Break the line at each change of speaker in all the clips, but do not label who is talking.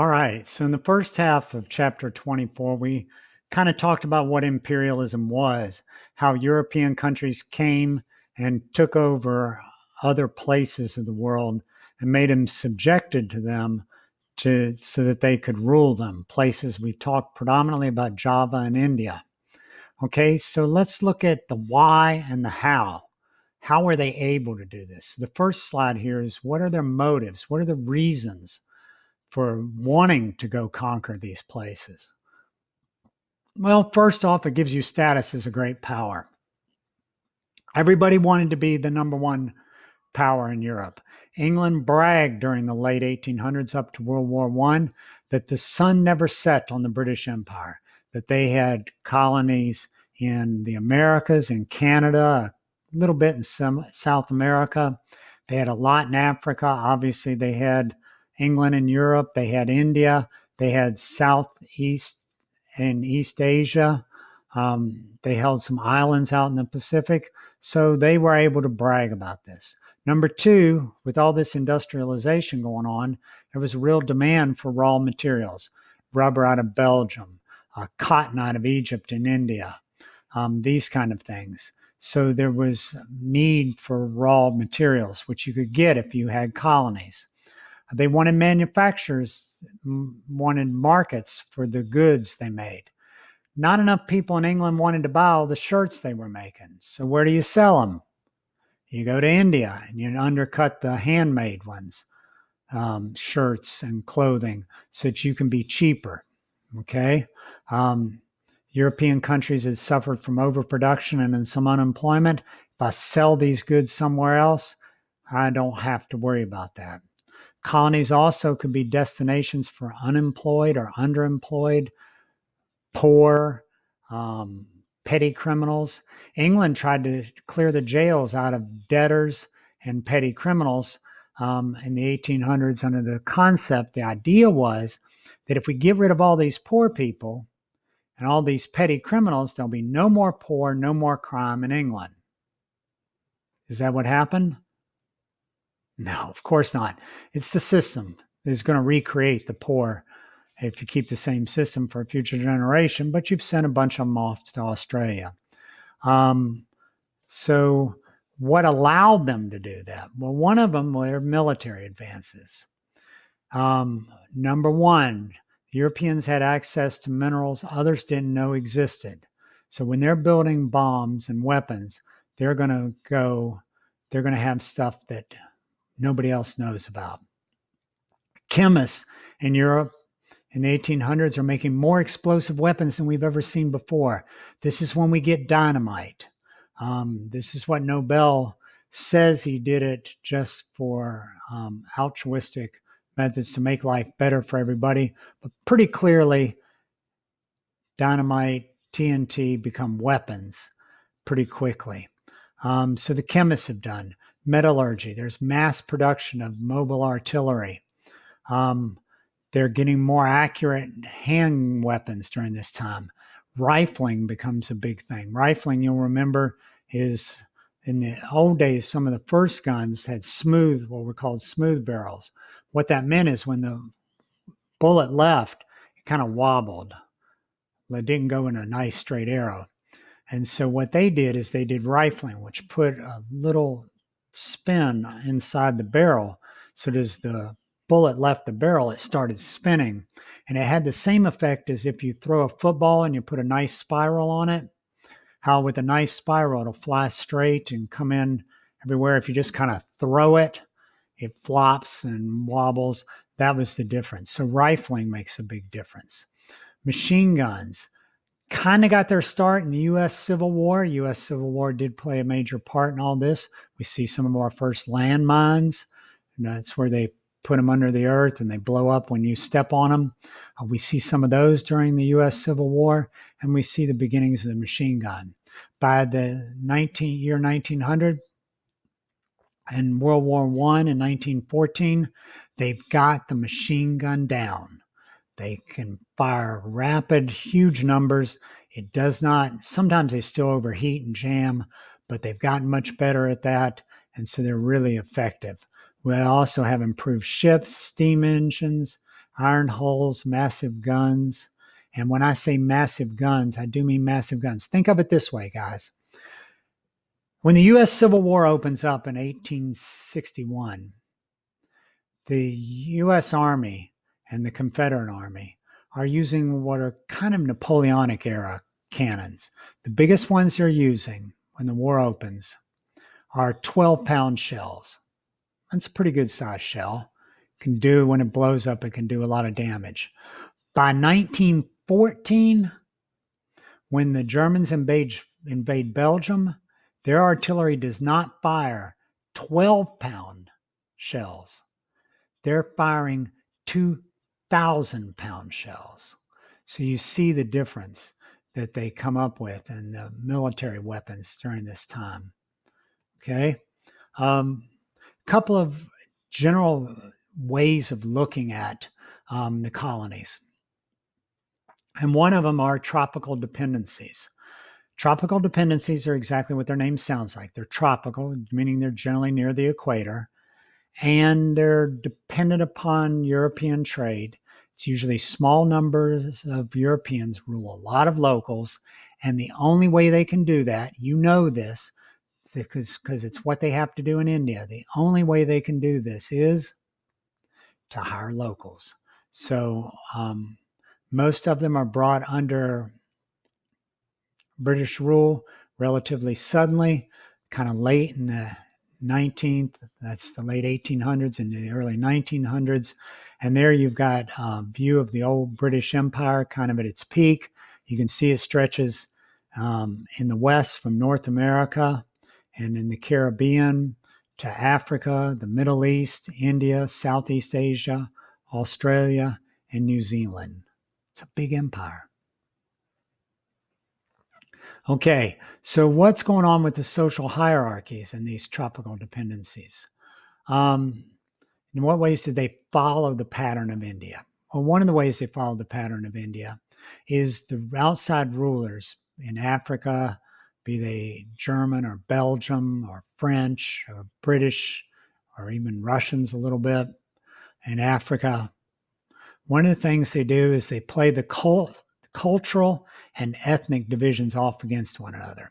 All right. So, in the first half of chapter 24, we kind of talked about what imperialism was, how European countries came and took over other places of the world and made them subjected to them so that they could rule them. Places we talked predominantly about Java and India. Okay. So, let's look at the why and the how. How were they able to do this? The first slide here is what are their motives? What are the reasons for wanting to go conquer these places? Well, first off, it gives you status as a great power. Everybody wanted to be the number one power in Europe. England bragged during the late 1800s up to World War I that the sun never set on the British Empire, that they had colonies in the Americas, in Canada, a little bit in South America. They had a lot in Africa. Obviously, they had England and Europe. They had India. They had Southeast and East Asia. They held some islands out in the Pacific. So they were able to brag about this. Number two, with all this industrialization going on, there was a real demand for raw materials, rubber out of Belgium, cotton out of Egypt and India, these kind of things. So there was need for raw materials, which you could get if you had colonies. They wanted manufacturers, wanted markets for the goods they made. Not enough people in England wanted to buy all the shirts they were making. So where do you sell them? You go to India and you undercut the handmade ones, shirts and clothing, so that you can be cheaper. Okay. European countries had suffered from overproduction and then some unemployment. If I sell these goods somewhere else, I don't have to worry about that. Colonies also could be destinations for unemployed or underemployed, poor, petty criminals. England tried to clear the jails out of debtors and petty criminals in the 1800s under the concept, the idea was that if we get rid of all these poor people and all these petty criminals, there'll be no more poor, no more crime in England. Is that what happened? No, of course not. It's the system that is going to recreate the poor if you keep the same system for a future generation, but you've sent a bunch of them off to Australia. So what allowed them to do that? Well, one of them were military advances. Number one, Europeans had access to minerals others didn't know existed. So when they're building bombs and weapons, they're going to have stuff that nobody else knows about. Chemists in Europe in the 1800s are making more explosive weapons than we've ever seen before. This is when we get dynamite. This is what Nobel says he did it just for altruistic methods to make life better for everybody. But pretty clearly, dynamite, TNT become weapons pretty quickly. So the chemists have done metallurgy. There's mass production of mobile artillery. They're getting more accurate hand weapons during this time. Rifling becomes a big thing. Rifling, you'll remember, is in the old days, some of the first guns had what were called smooth barrels. What that meant is when the bullet left, it kind of wobbled. It didn't go in a nice straight arrow. And so what they did is they did rifling, which put a little spin inside the barrel. So as the bullet left the barrel, it started spinning. And it had the same effect as if you throw a football and you put a nice spiral on it. How with a nice spiral, it'll fly straight and come in everywhere. If you just kind of throw it, it flops and wobbles. That was the difference. So rifling makes a big difference. Machine guns kind of got their start in the U.S. Civil War. U.S. Civil War did play a major part in all this. We see some of our first landmines. And that's where they put them under the earth and they blow up when you step on them. We see some of those during the U.S. Civil War, and we see the beginnings of the machine gun. By the year 1900 and World War I in 1914, they've got the machine gun down. They can fire rapid, huge numbers. It does not, sometimes they still overheat and jam, but they've gotten much better at that, and so they're really effective. We also have improved ships, steam engines. iron hulls, massive guns. And when I say massive guns, I do mean massive guns. Think of it this way, guys. When the U.S. Civil War opens up in 1861, the U.S. Army and the Confederate Army are using what are kind of Napoleonic era cannons. The biggest ones they're using when the war opens are 12-pound shells. That's a pretty good size shell. Can do, when it blows up, it can do a lot of damage. By 1914, when the Germans invade Belgium, their artillery does not fire 12-pound shells. They're firing 2,000-pound shells. So you see the difference that they come up with in the military weapons during this time. Okay. Couple of general ways of looking at the colonies. And one of them are tropical dependencies. Tropical dependencies are exactly what their name sounds like. They're tropical, meaning they're generally near the equator, and they're dependent upon European trade. It's usually small numbers of Europeans rule a lot of locals, and the only way they can do that, you know this, because it's what they have to do in India. The only way they can do this is to hire locals. So most of them are brought under British rule relatively suddenly, kind of late in the 19th, that's the late 1800s and the early 1900s. And there you've got a view of the old British Empire kind of at its peak. You can see it stretches in the west from North America and in the Caribbean to Africa, the Middle East, India, Southeast Asia, Australia, and New Zealand. It's a big empire. Okay, so what's going on with the social hierarchies and these tropical dependencies? In what ways did they follow the pattern of India? Well, one of the ways they followed the pattern of India is the outside rulers in Africa, be they German or Belgium or French or British or even Russians a little bit in Africa. One of the things they do is they play the cultural and ethnic divisions off against one another.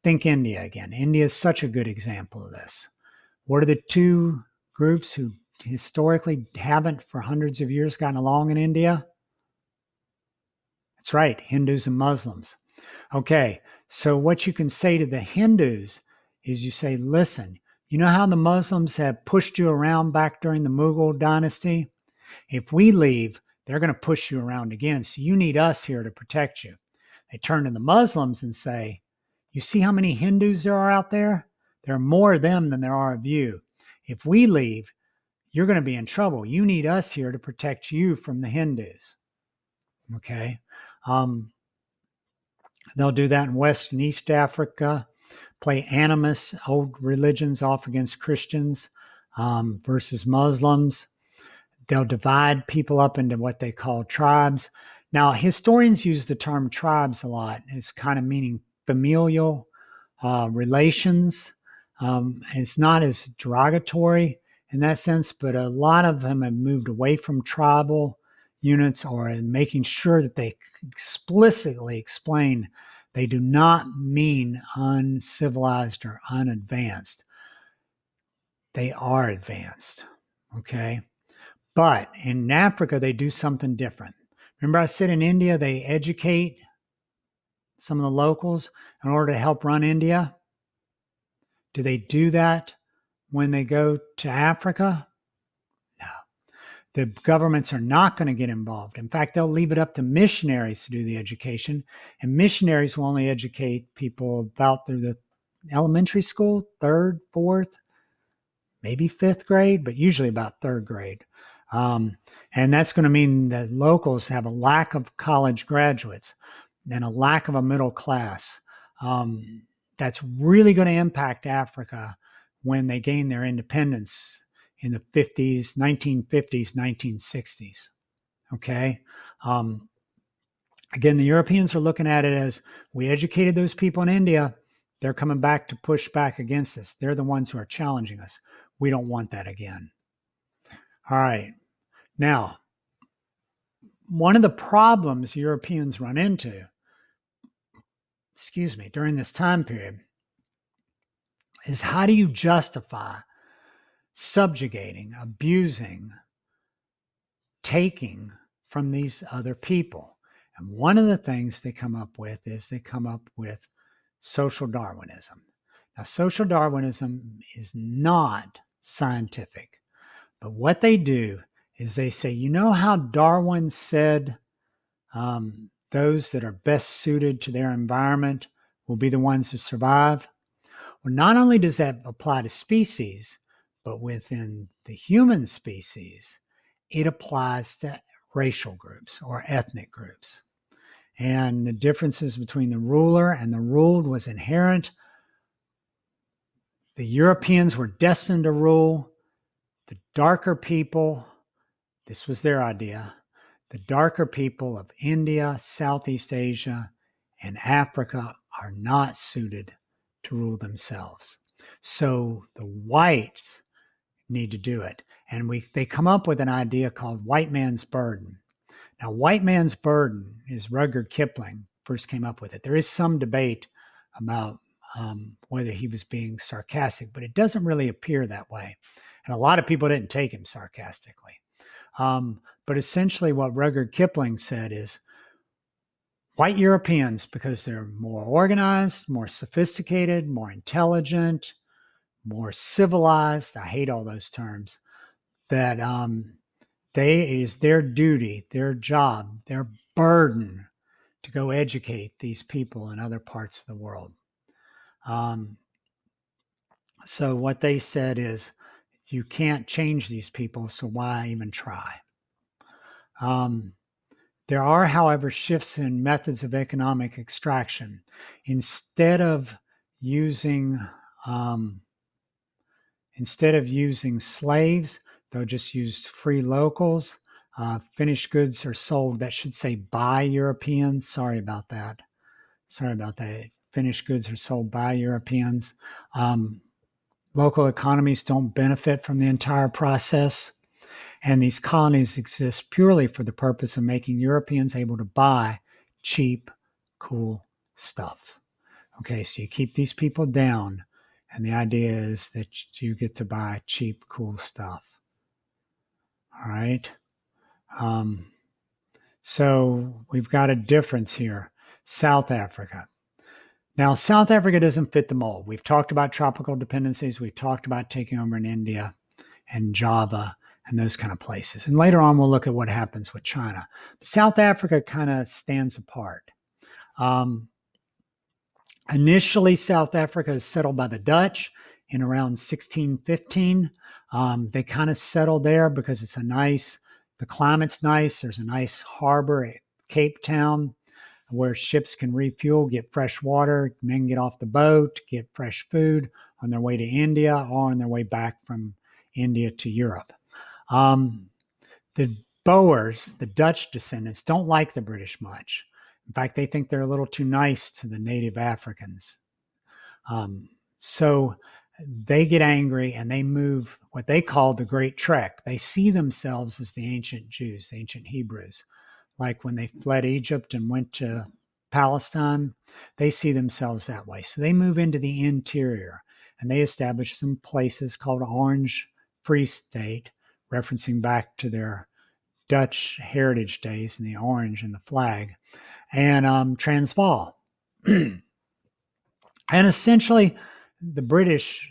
Think India again. India is such a good example of this. What are the two groups who historically haven't for hundreds of years gotten along in India? That's right, Hindus and Muslims. Okay, so what you can say to the Hindus is you say, listen, you know how the Muslims have pushed you around back during the Mughal dynasty? If we leave, they're going to push you around again. So you need us here to protect you. They turn to the Muslims and say, you see how many Hindus there are out there? There are more of them than there are of you. If we leave, you're going to be in trouble. You need us here to protect you from the Hindus. Okay. They'll do that in West and East Africa, play animus, old religions off against Christians versus Muslims. They'll divide people up into what they call tribes. Now, historians use the term tribes a lot. It's kind of meaning familial relations. It's not as derogatory in that sense, but a lot of them have moved away from tribal units or in making sure that they explicitly explain they do not mean uncivilized or unadvanced. They are advanced, okay? But in Africa, they do something different. Remember I said in India, they educate some of the locals in order to help run India? Do they do that when they go to Africa? No. The governments are not going to get involved. In fact, they'll leave it up to missionaries to do the education. And missionaries will only educate people about through the elementary school, third, fourth, maybe fifth grade, but usually about third grade. And that's going to mean that locals have a lack of college graduates and a lack of a middle class. That's really going to impact Africa when they gain their independence in the 50s, 1950s, 1960s. Okay. Again, the Europeans are looking at it as we educated those people in India. They're coming back to push back against us. They're the ones who are challenging us. We don't want that again. All right. Now, one of the problems Europeans run into, during this time period is how do you justify subjugating, abusing, taking from these other people? And one of the things they come up with is social Darwinism. Now, social Darwinism is not scientific, but what they do is they say, you know how Darwin said those that are best suited to their environment will be the ones who survive? Well, not only does that apply to species, but within the human species, it applies to racial groups or ethnic groups. And the differences between the ruler and the ruled was inherent. The Europeans were destined to rule. The darker people, this was their idea, the darker people of India, Southeast Asia, and Africa are not suited to rule themselves. So the whites need to do it. And they come up with an idea called white man's burden. Now, white man's burden is Rudyard Kipling first came up with it. There is some debate about whether he was being sarcastic, but it doesn't really appear that way. And a lot of people didn't take him sarcastically. But essentially what Rudyard Kipling said is white Europeans, because they're more organized, more sophisticated, more intelligent, more civilized, I hate all those terms, that it is their duty, their job, their burden to go educate these people in other parts of the world. So what they said is, you can't change these people, so why even try? There are, however, shifts in methods of economic extraction. Instead of using slaves, they'll just use free locals. Finished goods are sold, that should say by Europeans. Sorry about that. Finished goods are sold by Europeans. Local economies don't benefit from the entire process. And these colonies exist purely for the purpose of making Europeans able to buy cheap, cool stuff. Okay, so you keep these people down, and the idea is that you get to buy cheap, cool stuff. All right. So we've got a difference here. South Africa. Now, South Africa doesn't fit the mold. We've talked about tropical dependencies. We've talked about taking over in India and Java and those kind of places. And later on, we'll look at what happens with China. But South Africa kind of stands apart. Initially, South Africa is settled by the Dutch in around 1615. They kind of settled there because the climate's nice. There's a nice harbor at Cape Town where ships can refuel, get fresh water, men get off the boat, get fresh food on their way to India or on their way back from India to Europe. The Boers, the Dutch descendants, don't like the British much. In fact, they think they're a little too nice to the native Africans. So they get angry and they move what they call the Great Trek. They see themselves as the ancient Jews, the ancient Hebrews. Like when they fled Egypt and went to Palestine, they see themselves that way. So they move into the interior and they establish some places called Orange Free State, referencing back to their Dutch heritage days and the orange and the flag, and Transvaal. And essentially, the British,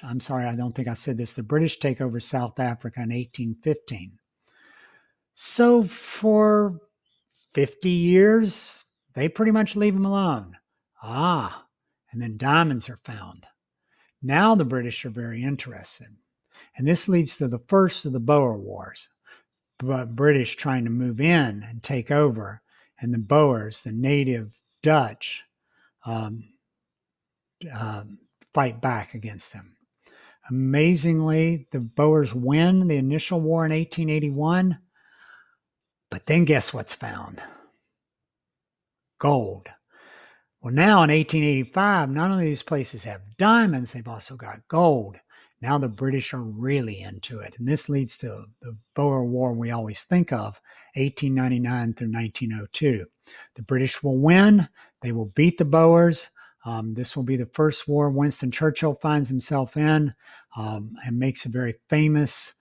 I'm sorry, I don't think I said this, the British take over South Africa in 1815. So for 50 years, they pretty much leave them alone. And then diamonds are found. Now the British are very interested. And this leads to the first of the Boer Wars. But British trying to move in and take over, and the Boers, the native Dutch, fight back against them. Amazingly, the Boers win the initial war in 1881. But then guess what's found? Gold. Well, now in 1885, not only do these places have diamonds, they've also got gold. Now the British are really into it. And this leads to the Boer War we always think of, 1899 through 1902. The British will win. They will beat the Boers. This will be the first war Winston Churchill finds himself in, and makes a very famous,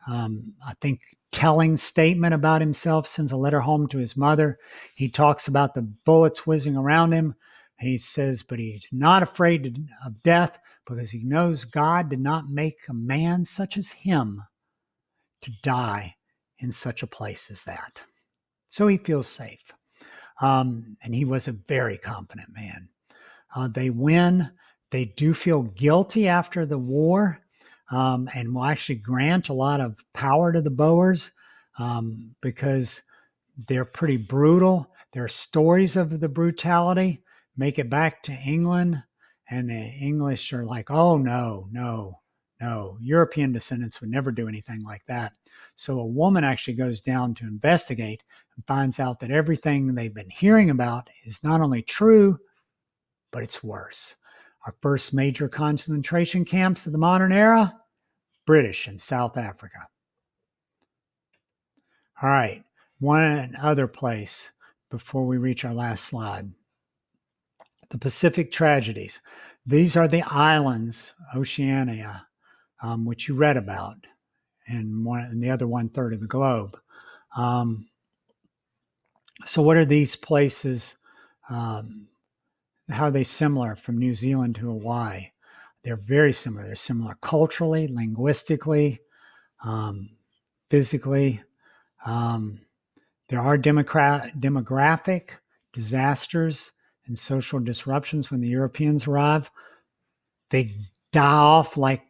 I think, telling statement about himself, sends a letter home to his mother. He talks about the bullets whizzing around him. He says, but he's not afraid of death because he knows God did not make a man such as him to die in such a place as that. So he feels safe. And he was a very confident man. They win. They do feel guilty after the war, and will actually grant a lot of power to the Boers, because they're pretty brutal. There are stories of the brutality. Make it back to England, and the English are like, oh, no, no, no. European descendants would never do anything like that. So a woman actually goes down to investigate and finds out that everything they've been hearing about is not only true, but it's worse. Our first major concentration camps of the modern era, British in South Africa. All right, one other place before we reach our last slide. The Pacific tragedies. These are the islands, Oceania, which you read about, and the other 1/3 of the globe. So what are these places? How are they similar from New Zealand to Hawaii? They're very similar. They're similar culturally, linguistically, physically. There are demographic disasters and social disruptions when the Europeans arrive. They die off like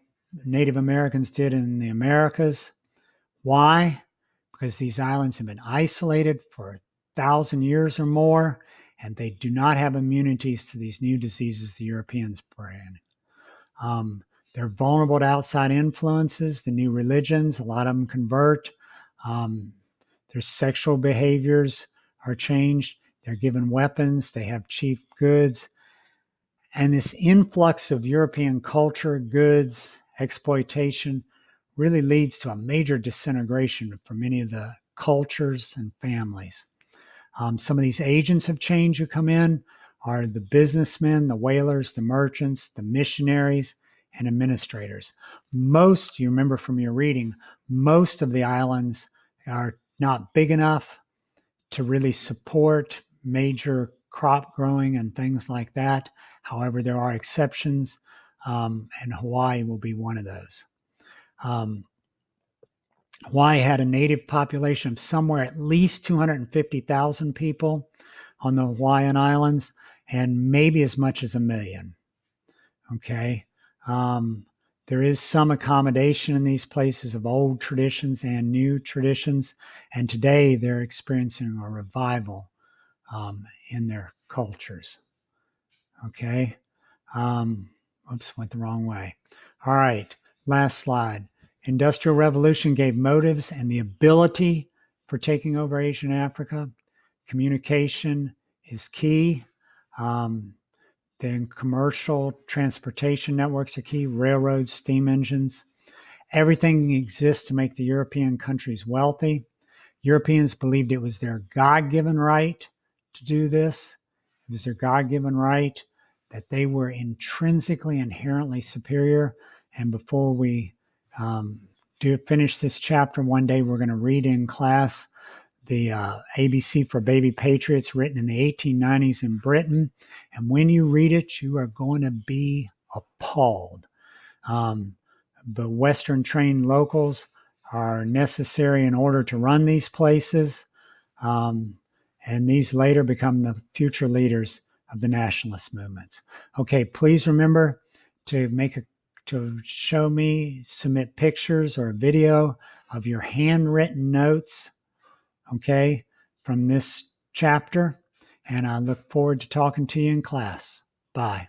Native Americans did in the Americas. Why? Because these islands have been isolated for 1,000 years or more, and they do not have immunities to these new diseases the Europeans bring. They're vulnerable to outside influences, the new religions, a lot of them convert. Their sexual behaviors are changed. They're given weapons. They have cheap goods. And this influx of European culture, goods, exploitation really leads to a major disintegration for many of the cultures and families. Some of these agents of change who come in are the businessmen, the whalers, the merchants, the missionaries, and administrators. Most, you remember from your reading, most of the islands are not big enough to really support major crop growing and things like that. However, there are exceptions, and Hawaii will be one of those. Hawaii had a native population of somewhere at least 250,000 people on the Hawaiian Islands, and maybe as much as 1 million. Okay. There is some accommodation in these places of old traditions and new traditions, and today they're experiencing a revival in their cultures. Okay. Oops, went the wrong way. All right, last slide. Industrial Revolution gave motives and the ability for taking over Asia and Africa. Communication is key. Then commercial transportation networks are key, railroads, steam engines. Everything exists to make the European countries wealthy. Europeans believed it was their God-given right to do this. It was their God-given right, that they were intrinsically, inherently superior. And before we finish this chapter, one day we're going to read in class the ABC for Baby Patriots, written in the 1890s in Britain. And when you read it, you are going to be appalled. The Western trained locals are necessary in order to run these places. And these later become the future leaders of the nationalist movements. Okay, please remember to show me, submit pictures or a video of your handwritten notes, okay, from this chapter. And I look forward to talking to you in class. Bye.